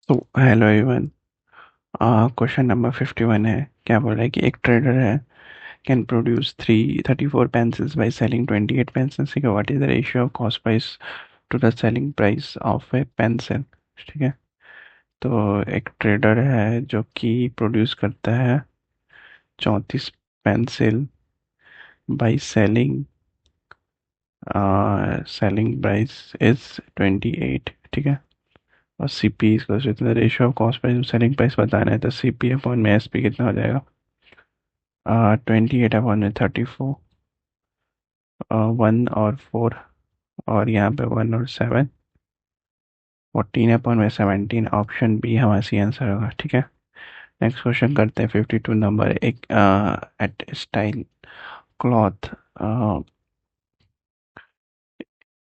तो hello everyone. Question number 51 है। क्या बोल रहा है कि एक ट्रेडर है can produce 334 pencils by selling 28 pencils. ठीक है, what is the ratio of cost price to the selling price of a pencil. ठीक है, तो एक ट्रेडर है जो कि प्रोड्यूस करता है 34 pencil by selling selling price is 28। ठीक है, और सी पी इसको ratio of cost price selling price बताना है, तो सी पी अपॉन में एस पी कितना हो जाएगा। 28 अपॉन में 34, 1 और 4, और यहाँ पे 1 और 7, 14 अपॉन में 17। ऑप्शन बी हमारा सी आंसर होगा। ठीक है, नेक्स्ट क्वेश्चन करते हैं। 52 नंबर। एक at style cloth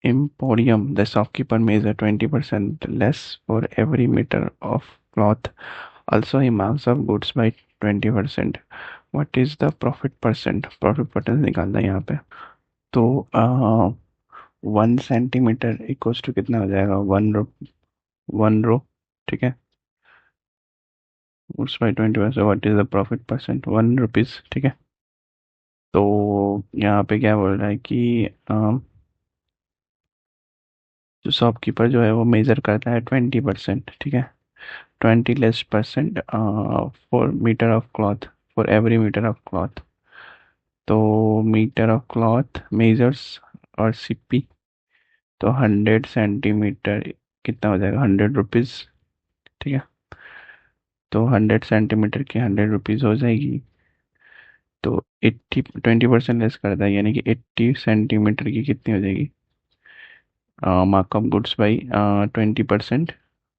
Emporium, the shopkeeper makes a 20% less for every meter of cloth. Also, he marks up goods by 20%. What is the profit percent? Profit percent निकालना है यहाँ पे। तो 1 सेंटीमीटर इक्वल्स टू कितना हो जाएगा, 1 रो। ठीक है, goods by 20%। What is the profit percent, 1 rupees. ठीक है, तो यहाँ पे क्या बोल रहा है कि जो शॉपकीपर जो है वो मेजर करता है 20%। ठीक है, 20 less % for metre of cloth, for every metre of cloth. तो मीटर ऑफ क्लॉथ मेजर्स और सीपी, तो 100 सेंटीमीटर कितना हो जाएगा, 100 रुपीज़। ठीक है, तो 100 सेंटीमीटर की 100 रुपीज़ हो जाएगी। तो 20% लेस करता है, यानी कि 80 सेंटीमीटर की कितनी हो जाएगी। Markup goods by 20%,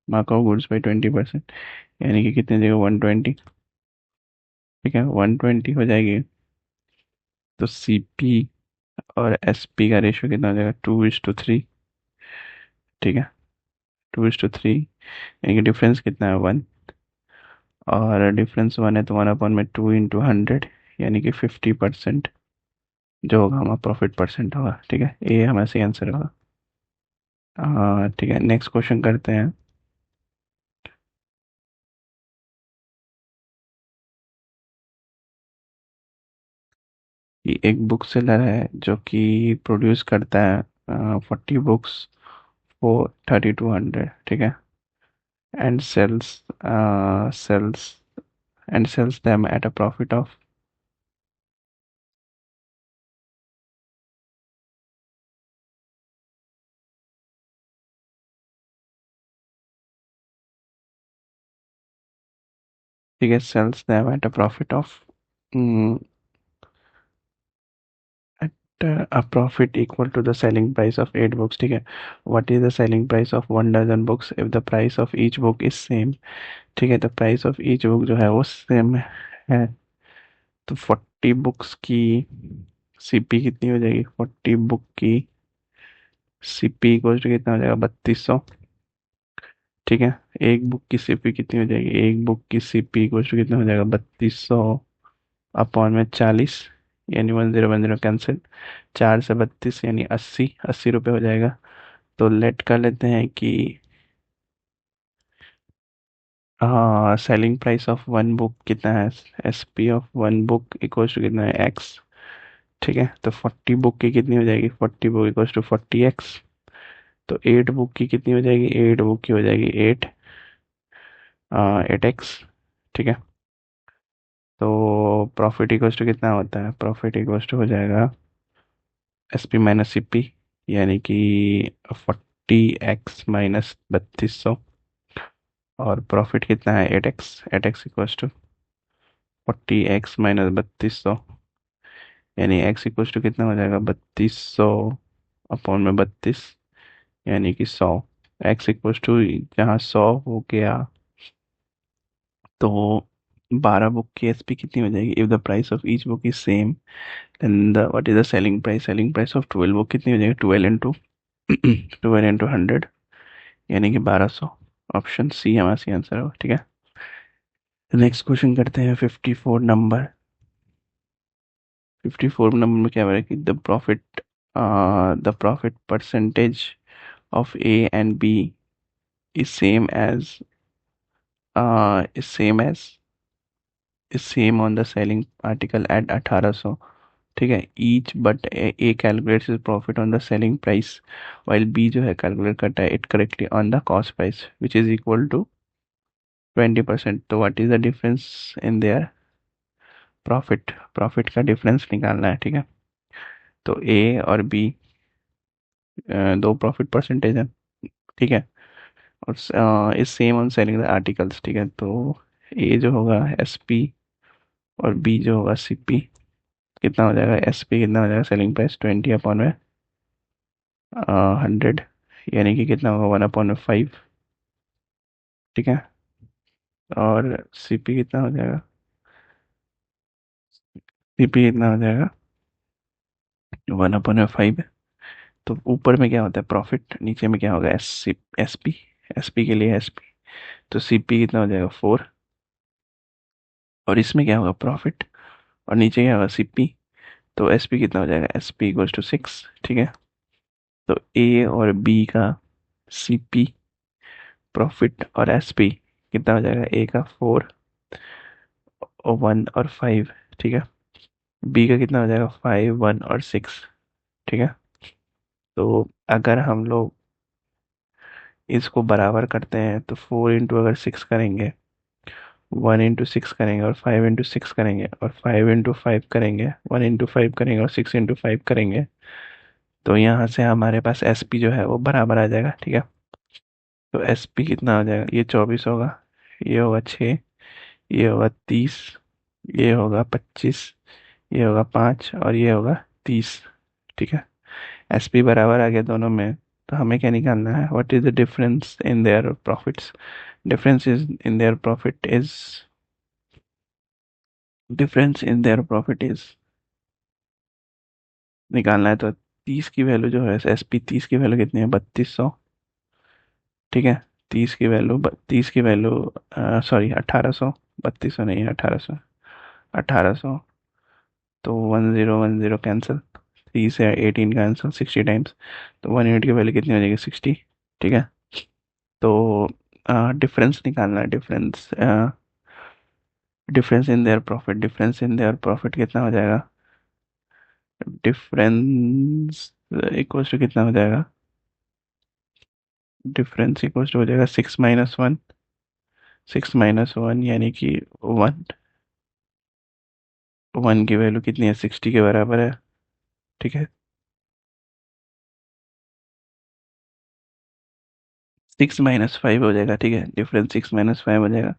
markup goods by 20%, यानी कि कितनी जगह 120। ठीक है, 120 हो जाएगी। तो सीपी और एसपी का रेशियो कितना हो जाएगा, 2:3। ठीक है, 2:3, यानी कि डिफरेंस कितना है, 1। और डिफरेंस 1 है तो 1 अपॉन में 2 × 100, यानी कि 50% जो होगा हमारा प्रॉफिट परसेंट होगा। ठीक है, ये हमारा सही आंसर होगा। ठीक है, नेक्स्ट क्वेश्चन करते हैं। कि एक बुक सेलर है जो कि प्रोड्यूस करता है 40 बुक्स फॉर 3200। ठीक है, and sells and sells them at a profit of. ठीक है, sells them at a profit of mm, at a profit equal to the selling price of 8 books। ठीक है, what is the selling price of 1 dozen books if the price of each book is same। ठीक है, तो price of each book जो है वो same है। तो 40 बुक्स की सीपी कितनी हो जाएगी, 40 बुक की सीपी इक्वल टू कितना हो जाएगा, 3200। ठीक है, एक बुक की सीपी कितनी हो जाएगी, एक बुक की सीपी इक्वल टू कितना हो जाएगा, 3200 अपॉन में 40, यानी 1010 कैंसिल। 4 से 32 यानी 80 रुपये हो जाएगा। तो लेट कर लेते हैं कि हाँ, सेलिंग प्राइस ऑफ 1 बुक कितना है, S P of 1 book equals to कितना है, एक्स। ठीक है, तो 40 बुक की कितनी हो जाएगी, 40 बुक इक्वल्स टू 40x। तो 8 बुक की कितनी हो जाएगी, 8 बुक की हो जाएगी 8x। ठीक है, तो प्रॉफिट इक्वल्स टू कितना होता है, प्रॉफिट इक्वल्स टू हो जाएगा S P minus C P, यानी कि 40x - 3200। और प्रॉफिट कितना है, 8x। 8x equals to 40x - 3200, यानी x इक्वल्स टू कितना हो जाएगा, 3200 अपॉन में 32, यानी कि 100। x इक्वल्स टू जहाँ 100 हो गया, तो 12 बुक की एसपी कितनी हो जाएगी, if the price of each book is same then the what is the selling price. Selling price of 12 book कितनी हो जाएगी, 12 × 100, यानी कि 1200। ऑप्शन सी हमारा सी आंसर होगा। ठीक है, नेक्स्ट क्वेश्चन करते हैं। 54 नंबर। 54 नंबर में क्या बोला है कि the profit percentage of A and B is same as is same as is same on the selling article at 1800, ठीक है, each but A calculates profit on the selling price while B जो है calculate करता है it correctly on the cost price which is equal to 20%। तो what is the difference in their profit, profit का difference निकालना है, ठीक है। तो ए और बी दो प्रॉफिट परसेंटेज है, ठीक है, और is same on selling the articles, ठीक है। तो ए जो होगा एस पी और बी जो होगा सी पी, कितना हो जाएगा, एस पी कितना हो जाएगा, सेलिंग प्राइस 20 अपॉन में 100, यानी कि कितना होगा 1 अपॉन में 5, ठीक है। और सी पी कितना हो जाएगा, सी पी कितना हो जाएगा 1 अपॉन में 5। तो ऊपर में क्या होता है प्रॉफिट, नीचे में क्या होगा एस पी, एस पी के लिए एस पी, तो सी पी कितना हो जाएगा 4, और इसमें क्या होगा प्रॉफिट, और नीचे क्या होगा सी पी, तो एस पी कितना हो जाएगा, एस पी इक्वल्स टू 6, ठीक है। तो ए और बी का सी पी प्रॉफिट और एस पी कितना हो जाएगा, ए का 4 और 1 और 5, ठीक है। बी का कितना हो जाएगा 5 1 और 6, ठीक है। तो अगर हम लोग इसको बराबर करते हैं तो 4 इंटू अगर 6 करेंगे, 1 इंटू 6 करेंगे और 5 इंटू 6 करेंगे और 5 इंटू 5 करेंगे, 1 इंटू 5 करेंगे और 6 इंटू 5 करेंगे, तो यहाँ से हमारे पास एस पी जो है वो बराबर आ जाएगा, ठीक है। तो एस पी कितना हो जाएगा, ये 24 होगा, ये होगा 6, ये होगा 30, ये होगा 25, ये होगा 5 और ये होगा 30, ठीक है। एस पी बराबर आ गया दोनों में, तो हमें क्या निकालना है, what is the difference in there profits, difference is in their profit is, difference in their profit is निकालना है। तो 30 की वैल्यू जो है एस पी 30 की वैल्यू कितनी है 3200, ठीक है। 30 की वैल्यू सॉरी 1800, 3200 नहीं है 1800, 1800, तो 1010 कैंसिल, 3 से 18 कैंसिल 60 टाइम्स, तो 1 यूनिट की वैल्यू कितनी हो जाएगी 60, ठीक है। तो डिफरेंस निकालना है, difference difference in their profit, difference in their profit कितना हो जाएगा, डिफरेंस इक्वल्स टू कितना हो जाएगा, डिफरेंस इक्वल्स टू हो जाएगा 6 - 1, 6 - 1 यानी कि 1, 1 की वैल्यू कितनी है 60 के बराबर है, ठीक है। 6 - 5 हो जाएगा, ठीक है, डिफरेंस 6 - 5 हो जाएगा।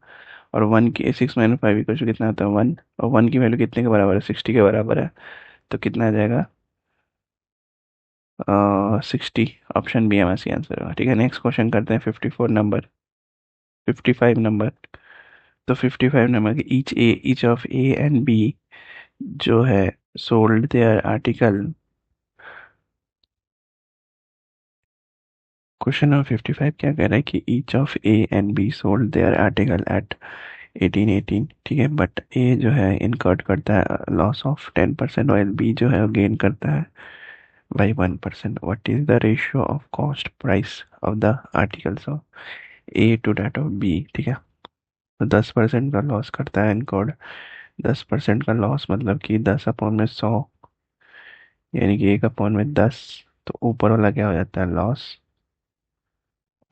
और 1 की 6 - 5 इक्वल टू कितना होता है 1, और 1 की वैल्यू कितने के बराबर है 60 के बराबर है, तो कितना आ जाएगा 60, ऑप्शन बी हमारा सही आंसर होगा, ठीक है। नेक्स्ट क्वेश्चन करते हैं 54 नंबर, 55 नंबर। तो 55 नंबर की each of A and B जो है sold their article, question number 55 क्या कह रहा है कि each of A and B sold their article at 1818, ठीक है, बट ए जो है इनकर्ड करता है लॉस ऑफ 10% और बी जो है गेन करता है by 1%। What is the ratio of cost price of the articles of A to that of B, ठीक है। तो 10% का लॉस करता है इनकर्ड, 10% का लॉस मतलब कि 10/100, यानी कि 1/10, तो ऊपर वाला क्या हो जाता है लॉस,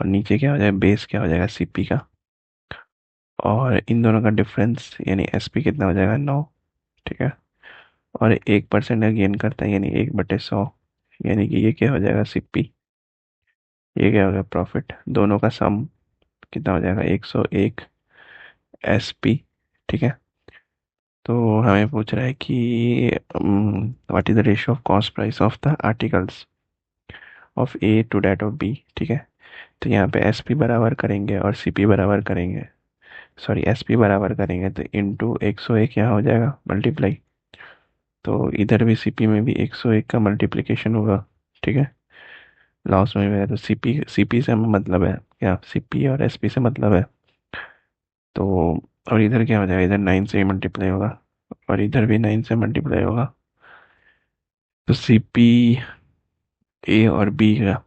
और नीचे क्या हो जाएगा बेस क्या हो जाएगा सीपी का, और इन दोनों का डिफरेंस यानी एसपी कितना हो जाएगा 9, ठीक है। और 1% का गेन करता है यानी 1/100, यानी कि ये क्या हो जाएगा सीपी, ये क्या हो गया प्रॉफिट, दोनों का सम कितना हो जाएगा 101 एसपी, ठीक है। तो हमें पूछ रहा है कि what is the ratio of cost price of the articles of A to that of B, ठीक है। तो यहाँ पे एस पी बराबर करेंगे और सी पी बराबर करेंगे, सॉरी एस पी बराबर करेंगे तो इंटू 101 यहाँ हो जाएगा मल्टीप्लाई, तो इधर भी सी पी में भी 101 का मल्टीप्लिकेशन होगा, ठीक है। लॉस में भी है तो सी पी से हमें मतलब है क्या, सी पी और एस पी से मतलब है, तो और इधर क्या हो जाएगा, इधर 9 से ही मल्टीप्लाई होगा और इधर भी 9 से मल्टीप्लाई होगा, तो सी पी ए और बी का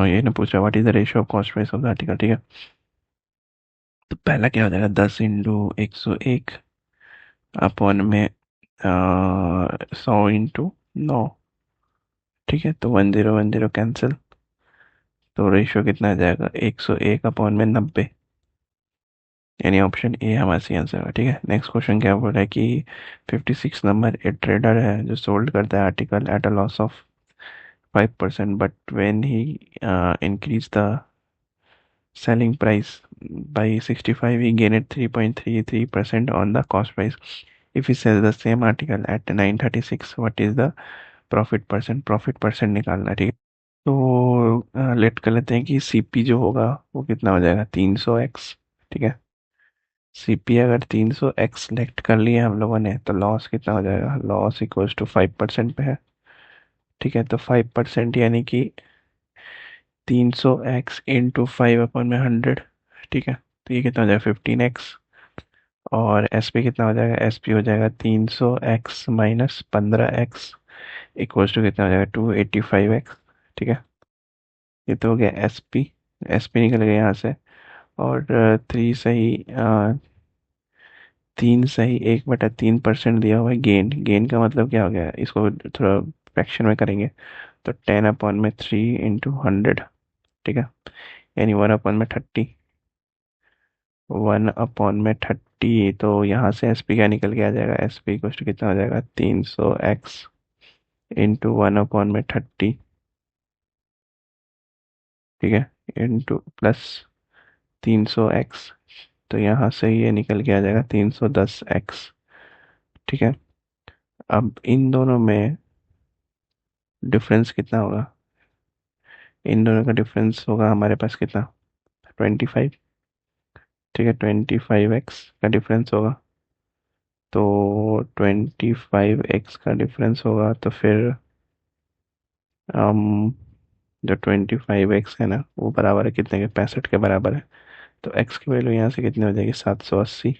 ये ना पूछ रहा what is the ratio of cost price of the article, ठीक है। तो पहला क्या हो जाएगा, 10 × 101 अपॉन में 100 × 9। ठीक है, तो 1010 कैंसिल, तो रेशियो कितना आ जाएगा, 101/90। यानी ऑप्शन ए हमारा सही आंसर है। ठीक है, नेक्स्ट क्वेश्चन क्या बोल रहा है कि 56 नंबर, एक ट्रेडर है जो सोल्ड करता है article at a loss of 5%, but when he increase the selling price by 65, he gained 3.33% on the cost price. If he sells the same article at 936, what is the profit percent निकालना है। ठीक है, तो late कर लेते हैं कि CP जो होगा वो कितना हो जाएगा, 300x। ठीक है, सीपी अगर 300x सेलेक्ट कर लिए हम लोगों ने, तो लॉस कितना हो जाएगा, लॉस इक्वल्स टू 5% पे है। ठीक है, तो 5% यानी कि 300x इंटू 5/100। ठीक है, तो ये कितना हो जाएगा, 15x। और एस पी कितना हो जाएगा, एस पी हो जाएगा 300x - 15x इक्वल्स टू कितना हो जाएगा, 285x। ठीक है, ये तो हो गया एस पी। एस पी निकल गया यहाँ से। और 3 दिया हुआ है गेन। गेन का मतलब क्या हो गया, इसको थोड़ा फ्रैक्शन में करेंगे तो 10/3 × 100। ठीक है, यानी 1/30। 1/30, तो यहाँ से एस पी क्या निकल के आ जाएगा, एस पी इक्वल टू कितना हो जाएगा, 300x इंटू 1/30। ठीक है, इंटू प्लस 300x, तो यहाँ से ये निकल के आ जाएगा 310x। ठीक है, अब इन दोनों में डिफरेंस कितना होगा, इन दोनों का डिफरेंस होगा हमारे पास कितना, 25। ठीक है, 25x का डिफरेंस होगा। तो 25x का डिफरेंस होगा तो फिर हम, जो 25x है ना वो बराबर है कितने के, 65 के बराबर है। तो x की वैल्यू यहाँ से कितनी हो जाएगी, 780।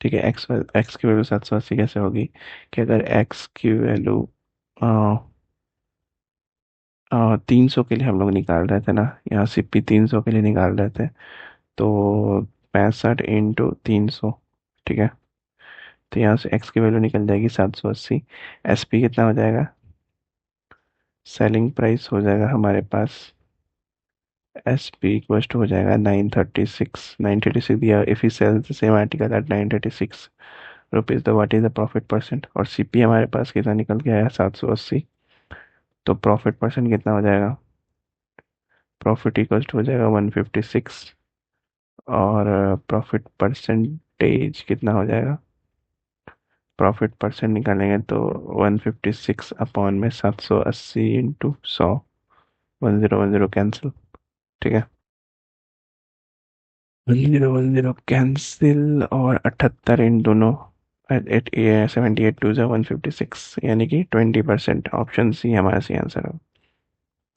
ठीक है, एक्स की वैल्यू 780 कैसे होगी, कि अगर x की वैल्यू 300 के लिए हम लोग निकाल रहे थे ना, यहाँ सिप्पी 300 के लिए निकाल रहे थे, तो 65 × 300। ठीक है, तो यहाँ से x की वैल्यू निकल जाएगी 780। एस पी कितना हो जाएगा, सेलिंग प्राइस हो जाएगा हमारे पास, एस पी इक्वल्स टू हो जाएगा 936 दिया। If he sell the same article at 936 rupees, तो what is the profit percent. और सीपी हमारे पास कितना निकल के आया, 780। तो प्रॉफिट परसेंट कितना हो जाएगा, प्रॉफिट इक्वल्स टू हो जाएगा 156। और प्रॉफिट परसेंटेज कितना हो जाएगा, प्रॉफिट परसेंट निकालेंगे तो 156/780 इंटू 100, 1010 कैंसिल। ठीक है, 1010 कैंसिल, और 78 इन दोनों, 78 2 156, यानी कि 20%। ऑप्शन सी हमारा सी आंसर है।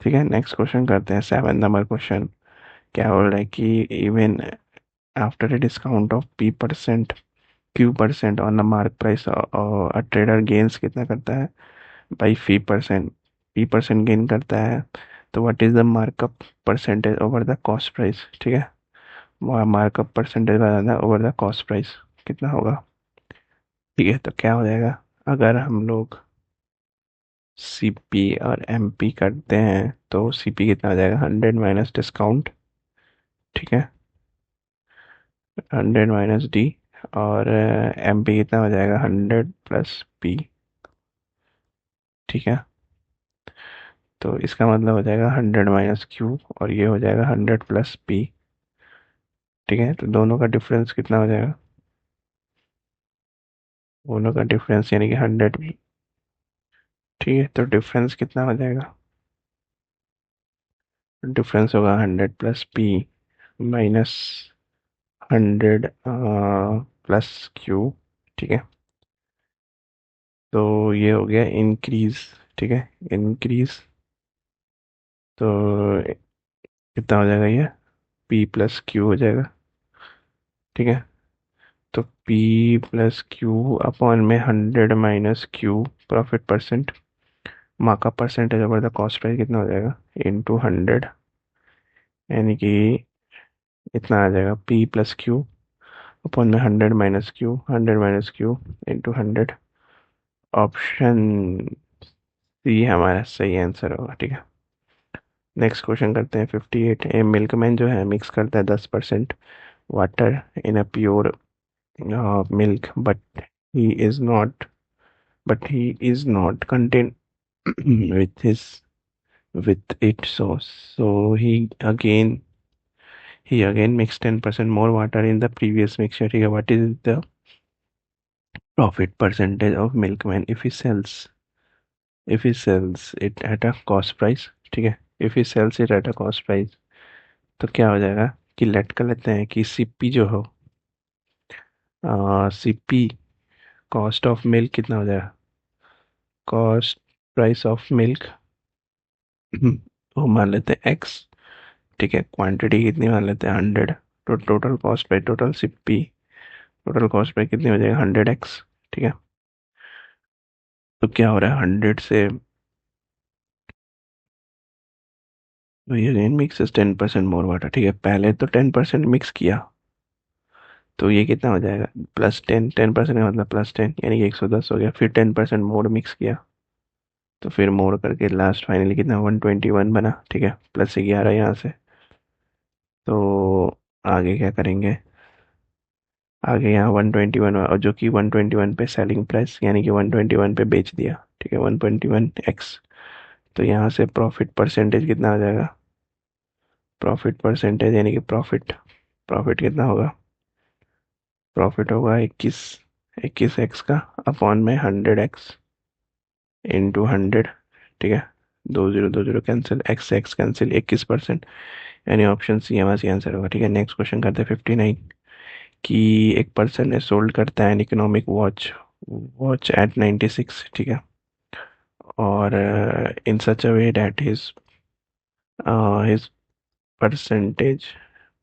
ठीक है, नेक्स्ट क्वेश्चन करते हैं, 7 नंबर क्वेश्चन। क्या बोल रहा है कि even after a discount of Q% on the mark price, a trader gains कितना करता है, बाई P%। P% गेन करता है, तो what is the markup percentage over the cost price. ठीक है, मार्कअप परसेंटेज बताना है ओवर द कॉस्ट प्राइस कितना होगा। ठीक है, तो क्या हो जाएगा, अगर हम लोग सीपी और एमपी करते हैं तो सीपी कितना हो जाएगा, 100 माइनस डिस्काउंट। ठीक है, 100 - D। और एमपी कितना हो जाएगा, 100 + P। ठीक है, तो इसका मतलब हो जाएगा 100 - Q, और ये हो जाएगा 100 + P। ठीक है, तो दोनों का डिफरेंस कितना हो जाएगा, दोनों का डिफरेंस यानी कि 100। ठीक है, तो डिफरेंस कितना हो जाएगा, डिफरेंस होगा 100 + P माइनस 100 + Q। ठीक है, तो ये हो गया इंक्रीज। ठीक है, इंक्रीज, तो कितना हो जाएगा ये, P + Q हो जाएगा। ठीक है, तो P + Q/में 100 - Q profit percent, markup percentage over the cost price कितना हो जाएगा, इंटू 100, यानी कि इतना आ जाएगा P प्लस क्यू अपॉन में 100 - Q इंटू 100। ऑप्शन सी हमारा सही आंसर होगा। ठीक है, नेक्स्ट क्वेश्चन करते हैं 58। ए मिल्कमैन जो है मिक्स करता है 10% water in a pure milk, he is not but he is not content with his with it, so he again mixed 10% more water in the previous mixture. ठीक है, what is the profit percentage of milkman if he sells it at a cost price? ठीक है, if he sells it at a cost price, तो क्या हो जाएगा कि late कर लेते हैं कि सीपी जो हो, सीपी कॉस्ट ऑफ मिल्क कितना हो जाएगा, कॉस्ट प्राइस ऑफ मिल्क वो मान लेते हैं एक्स। ठीक है, क्वांटिटी कितनी मान लेते हैं 100, तो total cost by total CP, total cost by कितनी हो जाएगा 100x। ठीक है, तो क्या हो रहा है 100 से अगेन मिक्स 10% मोर वाटर। ठीक है, पहले तो 10% मिक्स किया, तो ये कितना हो जाएगा +10, 10% का मतलब +10 यानी कि 110 हो गया। फिर 10% मोर मिक्स किया, तो फिर मोर करके लास्ट फाइनली कितना 121 बना। ठीक है, +11 यहाँ से। तो आगे क्या करेंगे, आगे यहाँ 121 और जो कि 121 पे सेलिंग प्राइस यानी कि 121 पे बेच दिया। ठीक है, 121x। तो यहाँ से प्रॉफिट परसेंटेज कितना आ जाएगा, प्रॉफिट परसेंटेज यानी कि प्रॉफिट, प्रॉफिट कितना होगा, प्रॉफिट होगा 21x का अपॉन में 100x इंटू 100। ठीक है, 20 कैंसिल, एक्स एक्स कैंसिल, 21%, यानी ऑप्शन सी हमारा आंसर होगा। ठीक है, नेक्स्ट क्वेश्चन करते हैं 59 कि एक पर्सन ने सोल्ड करता है an economic watch watch at 96। ठीक है, और in such a way that his percentage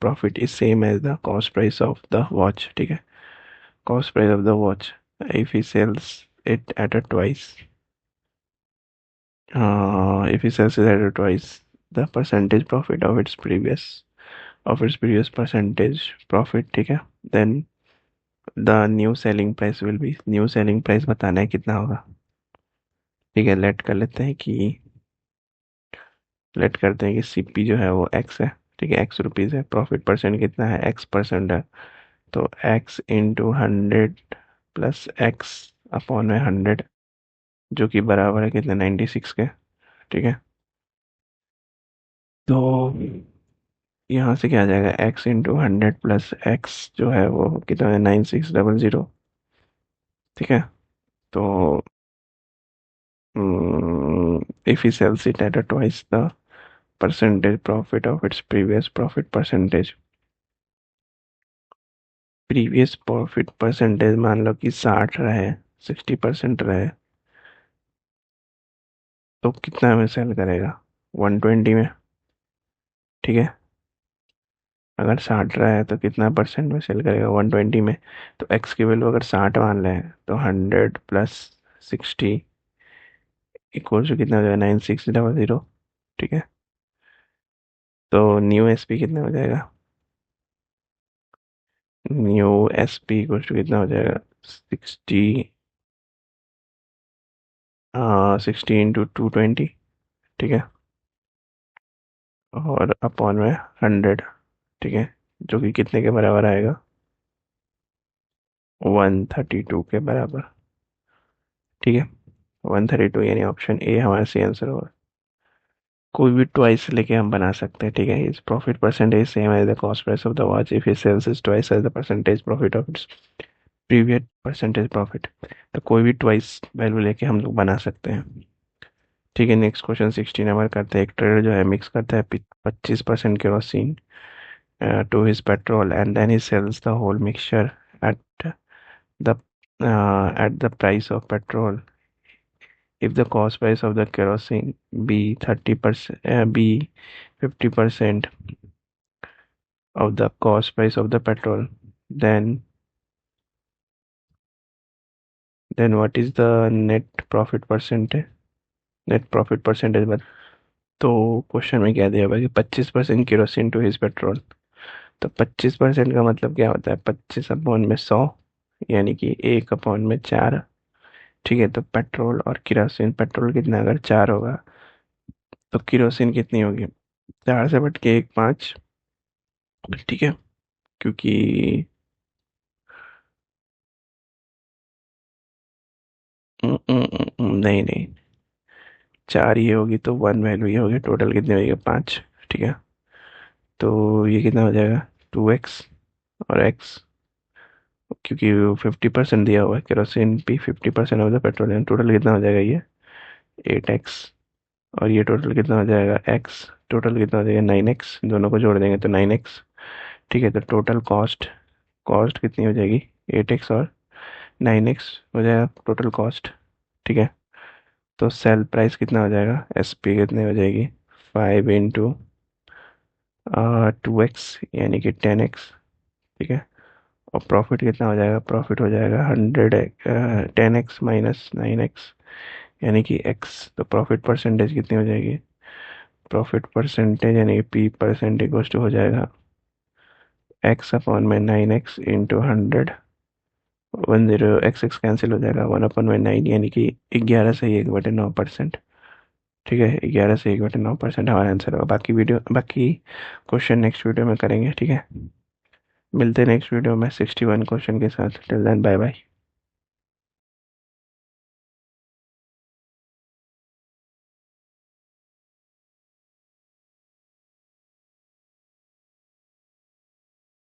profit is same as the cost price of the watch. ठीक है, cost price of the watch if he sells it at a twice, if he sells it at a twice the percentage profit of its previous percentage profit। ठीक है, then the new selling price will be, new selling price बताना है कितना होगा। ठीक है, late कर लेते हैं कि लेट करते हैं कि सीपी जो है वो एक्स है। ठीक है, x रुपीज़ है, प्रॉफिट परसेंट कितना है, x% है, तो x into 100 plus x upon में 100, जो कि बराबर है कितने 96 के। ठीक है, तो यहाँ से क्या आ जाएगा, x इंटू 100 प्लस x जो है वो कितना है 9600। ठीक है, तो if he sells it at a twice the percentage profit of its previous profit percentage, previous profit percentage मान लो कि 60 रहे, 60% रहे, तो कितना में सेल करेगा 120 में। ठीक है, अगर 60 रहा है तो कितना परसेंट में सेल करेगा 120 में। तो एक्स की वैल्यू अगर 60 मान लें तो 100 प्लस 60 इक्वल टू कितना हो जाएगा 9600। ठीक है, तो न्यू एस पी कितना हो जाएगा, new S P equal to कितना हो जाएगा 60 इंटू 220। ठीक है, और अपॉन में 100। ठीक है, जो कि कितने के बराबर आएगा 132 के बराबर। ठीक है, 132 यानी ऑप्शन ए हमारा सही आंसर होगा। कोई भी ट्वाइस लेके हम बना सकते हैं। ठीक है, इस profit percentage same as the cost price of the watch if it sells is twice as the percentage profit of its previous percentage profit. तो कोई भी ट्वाइस वैल्यू लेके हम लोग बना सकते हैं। ठीक है, नेक्स्ट क्वेश्चन 16 नंबर करते हैं। एक ट्रेडर जो है मिक्स करता है 25% kerosene to his petrol and then he sells the whole mixture at the at the price of petrol. If the cost price of the kerosene be 30%, be 50% of the cost price of the petrol, then what is the net profit percentage? Net profit percentage बता। तो question में क्या दिया हुआ है कि 25% kerosene to his petrol, तो 25% का मतलब क्या होता है? 25/100, यानी कि 1/4। ठीक है, तो पेट्रोल और किरोसिन, पेट्रोल कितना अगर 4 होगा तो किरोसिन कितनी होगी? 4 से बट के 1, 5। ठीक है, क्योंकि नहीं नहीं, 4 ये होगी तो 1 वैल्यू ये होगी, टोटल कितनी होगी? 5। ठीक है, तो ये कितना हो जाएगा? 2x और x, क्योंकि 50% दिया हुआ है केरोसिन भी 50% ऑफ द पेट्रोलियम, टोटल कितना हो जाएगा ये? 8x। और ये टोटल कितना हो जाएगा? x, टोटल कितना हो जाएगा? 9x, दोनों को जोड़ देंगे तो 9x। ठीक है, तो टोटल कॉस्ट, कॉस्ट कितनी हो जाएगी? 8x और 9x हो जाएगा टोटल कॉस्ट। ठीक है, तो सेल प्राइस कितना हो जाएगा? एस पी कितनी हो जाएगी? 5 × 2x, यानी कि 10x। ठीक है, और प्रॉफिट कितना हो जाएगा? प्रॉफिट हो जाएगा 10x माइनस 9x, यानी कि x। तो प्रॉफिट परसेंटेज कितनी हो जाएगी? प्रॉफिट परसेंटेज यानी कि पी परसेंट इक्वल्स टू हो जाएगा x/9x इंटू 100। 10 x कैंसिल हो जाएगा, 1/9, यानी कि 11 से 1/9%। ठीक है, 11 से 1/9% हमारा आंसर होगा। बाकी क्वेश्चन नेक्स्ट वीडियो में करेंगे। ठीक है, मिलते हैं नेक्स्ट वीडियो में 61 क्वेश्चन के साथ। Till then, bye bye.